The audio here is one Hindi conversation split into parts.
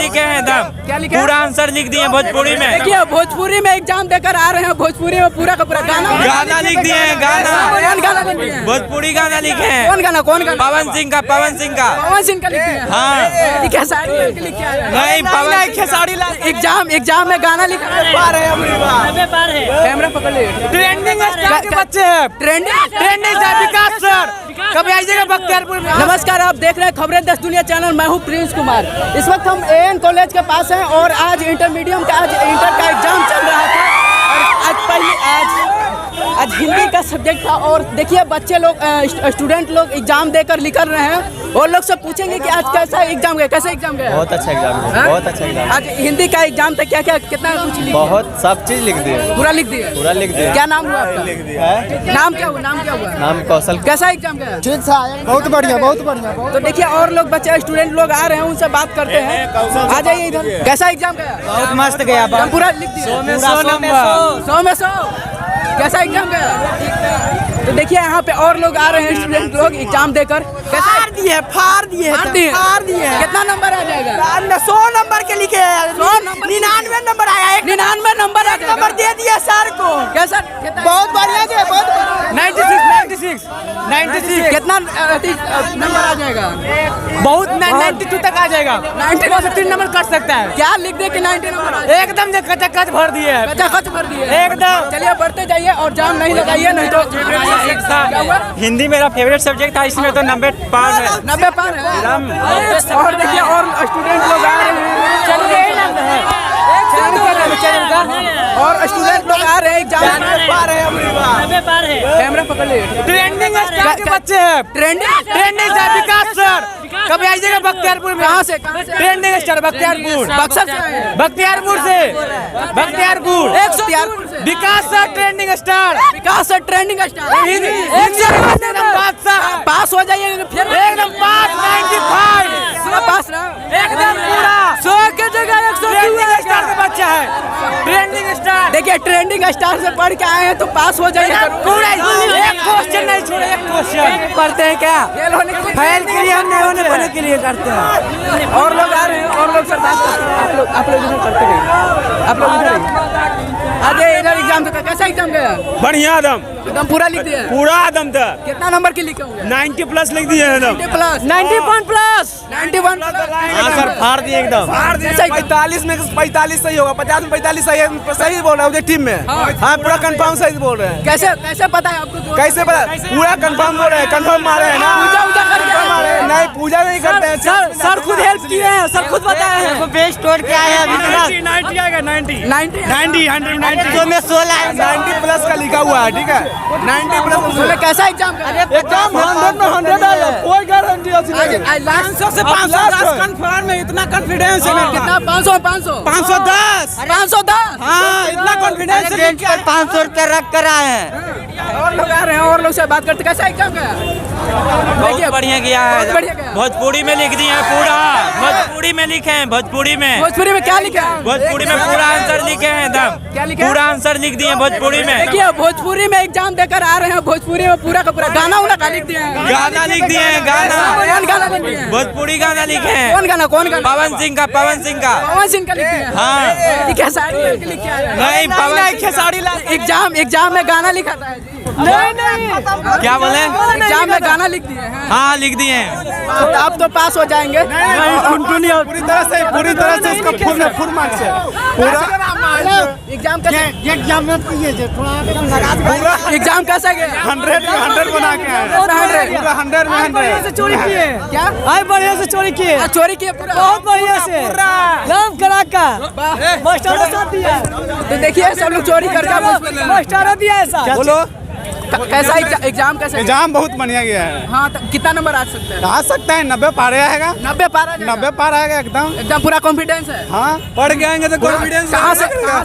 लिखे हैं एकदम। क्या लिखे? पूरा आंसर लिख दिए भोजपुरी में। देखिए भोजपुरी में एग्जाम देकर आ रहे हैं, भोजपुरी में पूरा का पूरा गाना लिख दिए हैं। गाना गाना लिख दिए हैं। भोजपुरी गाना लिखे हैं। कौन गाना? पवन सिंह का। पवन सिंह का लिख दिए हैं। हाँ खेसारी लिख के आए हैं। नहीं, पवन खेसारी एग्जाम में गाना लिखा है। कैमरा पकड़ ले। ट्रेंडिंग स्टार के बच्चे हैं। ट्रेंडिंग विकास सर कभी आइएगा बख्तियारपुर में। नमस्कार, आप देख रहे हैं खबरें 10 दुनिया चैनल। मैं हूं प्रिंस कुमार। इस वक्त हम एएन कॉलेज के पास हैं और आज इंटरमीडियम का इंटर का एग्जाम चल रहा था और आज हिंदी का सब्जेक्ट था। और देखिए बच्चे लोग स्टूडेंट लोग एग्जाम देकर निकल रहे हैं और लोग सब पूछेंगे कि आज कैसा एग्जाम गया, कैसा एग्जाम गया? बहुत अच्छा एग्जाम है, बहुत अच्छा एग्जाम। आज हिंदी का एग्जाम था, क्या क्या कितना कुछ लिखा? बहुत सब चीज लिख दिए, पूरा लिख दिए। पूरा लिख दिया। क्या नाम हुआ आपका? नाम क्या हुआ? नाम कौशल। कैसा एग्जाम गया? बहुत बढ़िया, बहुत बढ़िया। तो देखिए और लोग बच्चे स्टूडेंट लोग आ रहे हैं, उनसे बात करते हैं। आ जाइए इधर। कैसा एग्जाम गया? बहुत मस्त गया। पूरा लिख दिया। 100 में 100। कैसा एग्जाम गया? तो देखिए यहाँ पे और लोग आ रहे हैं, स्टूडेंट लोग एग्जाम देकर। फाड़ दिए। कितना नंबर आ जाएगा? 100 नंबर के लिखे हैं। 99 नंबर आया है। 99 नंबर आ जाएगा। नंबर दे दिया सर को। क्या सर? बहुत बढ़िया गया, बहुत बढ़िया। 96 कितना नंबर आ जाएगा? बहुत 92 तक आ जाएगा। 90 से 3 नंबर कट सकता है। क्या लिख दे कि 90 नंबर आ जाएगा? एकदम से कच भर दिए है। खच भर दिए एकदम। चलिए बढ़ते जाइए और जाम नहीं लगाइए, नहीं तो क्या हुआ? हिंदी मेरा फेवरेट सब्जेक्ट था, इसमें तो 90 पार है। 90 पार है। और देखिए और स्टूडेंट लोग आ रहे हैं और स्टूडेंट लोग आ रहे हैं एग्जाम पार है। कैमरा पकड़ ले। ट्रेंडिंग स्टार के बच्चे हैं। ट्रेंडिंग स्टार विकास सर कभी आइएगा बख्तियारपुर में। कहाँ से? Trending star Bakhtiyarpur. बक्सर से आए हैं। बख्तियारपुर से विकास सर ट्रेंडिंग स्टार। विकास सर ट्रेंडिंग स्टार। बादशाह पास हो जाइए एकदम पास। 95 पास रहा एकदम पूरा 100 के जगह 100 ट्रेंडिंग स्टार का बच्चा है। ट्रेंडिंग स्टार देखिए ट्रेंडिंग स्टार से पढ़ के आए हैं तो पास हो जाइए। पूरा एक क्वेश्चन नहीं छोड़े, एक क्वेश्चन पढ़ते हैं क्या? फेल होने के लिए, फेल के लिए हम नहीं होने पाने के लिए करते हैं। और लोग आ रहे हैं और लोग सर बात करते हैं। आप लोग इधर करते हैं, आप लोग इधर आज इधर एग्जाम था। कैसा एग्जाम गया? बढ़िया दम, एकदम पूरा लिख दिया। पूरा दम था। कितना नंबर के लिखे होंगे? 90 प्लस लिख दिए एकदम। 91 प्लस। हाँ सर, फाड़ दिए एकदम। 45 में 45 सही होगा। 50 में 45 सही बोल रहा है टीम में। हाँ पूरा कंफर्म सही बोल रहे हैं। कैसे पता है आपको? कैसे पता? पूरा कंफर्म बोल रहे हैं, कंफर्म मारे हैं ना। पूजा करके नहीं, पूजा नहीं करते हैं सर खुद हेल्प किए हैं, सर खुद बताए हैं। बेस्ट तोड़ के आए हैं। 90 आएगा। 90 100 में 16। 90 प्लस का लिखा हुआ है, ठीक है। 90 प्लस। कैसा एग्जाम गया? एकदम 100 में 100 आया, कोई गारंटी नहीं। लास्ट से 510 कंफर्म में इतना कॉन्फिडेंस है। कितना? 500 510। 510। हाँ इतना कॉन्फिडेंस है। 500 रुपया रख कर आए हैं। और लोग आ रहे हैं और लोग से बात करते। कैसा एग्जाम गया? बहुत बढ़िया गया बहुत बढ़िया गया। है। भोजपुरी में लिख दिए हैं पूरा। भोजपुरी में लिखे हैं। भोजपुरी में क्या लिखा है? भोजपुरी में पूरा आंसर लिखे हैं एकदम। क्या लिखा है? पूरा आंसर लिख दिए भोजपुरी में। देखिए भोजपुरी में एग्जाम देकर आ रहे हैं, भोजपुरी में पूरा का पूरा गाना लिख दिए हैं। गाना लिख दिए हैं। गाना लिख दिए हैं। भोजपुरी गाना लिखे हैं। कौन गाना? पवन सिंह का। पवन सिंह का लिख दिए हैं। हाँ। खेसारी लिख के आए हैं। नहीं, पवन खेसारी एग्जाम में गाना लिखा था। नहीं क्या बोले? एग्जाम में गाना लिख दिए हैं। हाँ लिख दिए हैं। अब तो पास हो जाएंगे। पूरी तरह से इसका फुल मार्क्स है। एग्जाम कैसे? एग्जाम कैसा गया? 100 बना के आए। पूरा 100 में 100 चोरी किए क्या? आई बढ़िया से चोरी किए। चोरी किए पूरा? बहुत बढ़िया से नाम करा का मास्टर ने साथ दिया। तो देखिए सब लोग चोरी करके मास्टर ने दिया ऐसा। बोलो कैसा एग्जाम कैसा? एग्जाम बहुत बढ़िया गया है। हाँ तो कितना नंबर आ सकता है? आ सकता है 90 पार आएगा। 90 पार आ जाएगा? 90 पार आएगा एकदम पूरा कॉन्फिडेंस है। हाँ पढ़ के आएंगे तो कॉन्फिडेंस। कहाँ से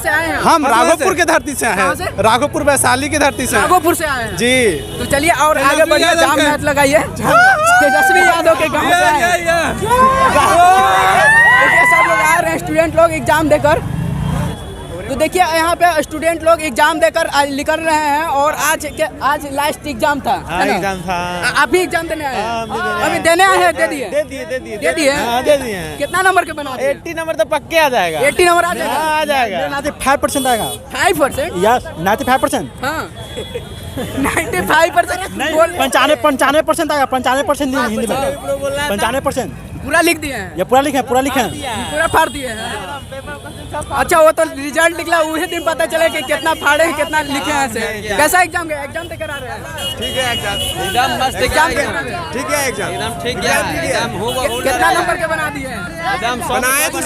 आए हैं? हम राघोपुर के धरती से आए कहाँ से? हैं। राघोपुर वैशाली की धरती से। राघोपुर से आए हैं जी। तो चलिए और आगे बढ़िए। जाम मैच लगाइए। तेजस्वी यादव के गाँव से आए हैं। सब लोग आ रहे हैं स्टूडेंट लोग एग्जाम देकर। तो देखिए यहाँ पे स्टूडेंट लोग एग्जाम देकर आज निकल रहे हैं और आज लास्ट एग्जाम था, है ना? एग्जाम था। आप भी एग्जाम देने आए हैं? अभी देने आए हैं? दे दिए? दे दिए? कितना नंबर के बना दिए? 80 नंबर तो पक्के आ जाएगा। 80 नंबर आ जाएगा? आ जाएगा। 95% आएगा 5%? या 95%। हाँ 95%? 95% आएगा 95% हिंदी में 95%। पूरा लिख दिए हैं? ये पूरा लिखे पूरा फाड़ दिए हैं? अच्छा, वो तो रिजल्ट निकला वही दिन पता चले कि कितना फाड़े हैं कितना लिखे हैं से। कैसा एग्जाम गया? एग्जाम देकर आ रहे हैं? ठीक है एग्जाम, एकदम मस्त एग्जाम एग्जाम ठीक है एग्जाम, एकदम ठीक है एकदम हो कितना नंबर के बना दिए हैं? एकदम बनाए तो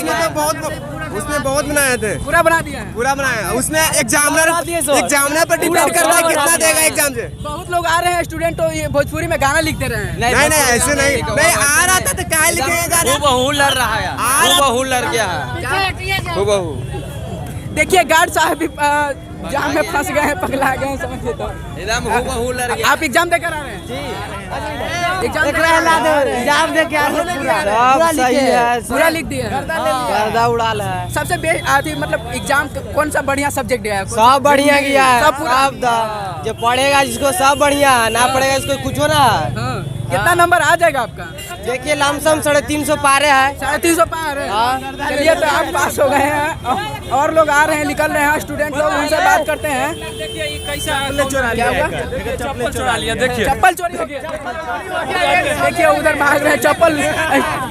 उसमें बहुत बनाए थे, पूरा बना दिया है? पूरा बनाया। उसमें एग्जामिनर पर डिपेंड करता है कितना देगा एग्जाम से। बहुत लोग आ रहे हैं स्टूडेंट तो ये भोजपुरी में गाना लिखते रहे हैं। नहीं ऐसे नहीं आ रहा था तो क्या लिखेगा? हूबहू लड़ रहा है, हूबहू लड़ गया है, हूबहू। देखिए गार्ड साहब भी जाम में फंस गए हैं, पगला गए हैं, समझिए तो। एकदम हूबहू लड़ गया। आप एग्जाम देकर आ रहे हैं? एग्जाम एग्जाम दे के पूरा सही है, पूरा लिख दिए हैं? गर्दा उड़ाल है। सबसे बेस्ट मतलब एग्जाम कौन सा बढ़िया सब्जेक्ट गया है? सब बढ़िया गया है, सब पूरा? जो पढ़ेगा जिसको सब बढ़िया है, ना पढ़ेगा इसको कुछ ना। हाँ। कितना नंबर आ जाएगा आपका? देखिए लमसम 350 पारे है। 350 पार है? चलिए तो आप पास हो गए हैं। और लोग आ रहे हैं, निकल रहे हैं स्टूडेंट लोग, उनसे बात करते हैं। देखिए ये कैसा क्या हुआ? चप्पल चुरा लिया, देखिए चप्पल चोरी हो गया। देखिए उधर भाग रहे हैं, चप्पल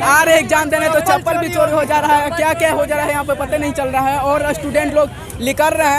आ रहे एग्जाम देने तो चप्पल भी चोरी हो जा रहा है। क्या क्या हो जा रहा है यहाँ पे पता नहीं चल रहा है और स्टूडेंट लोग निकल रहे हैं।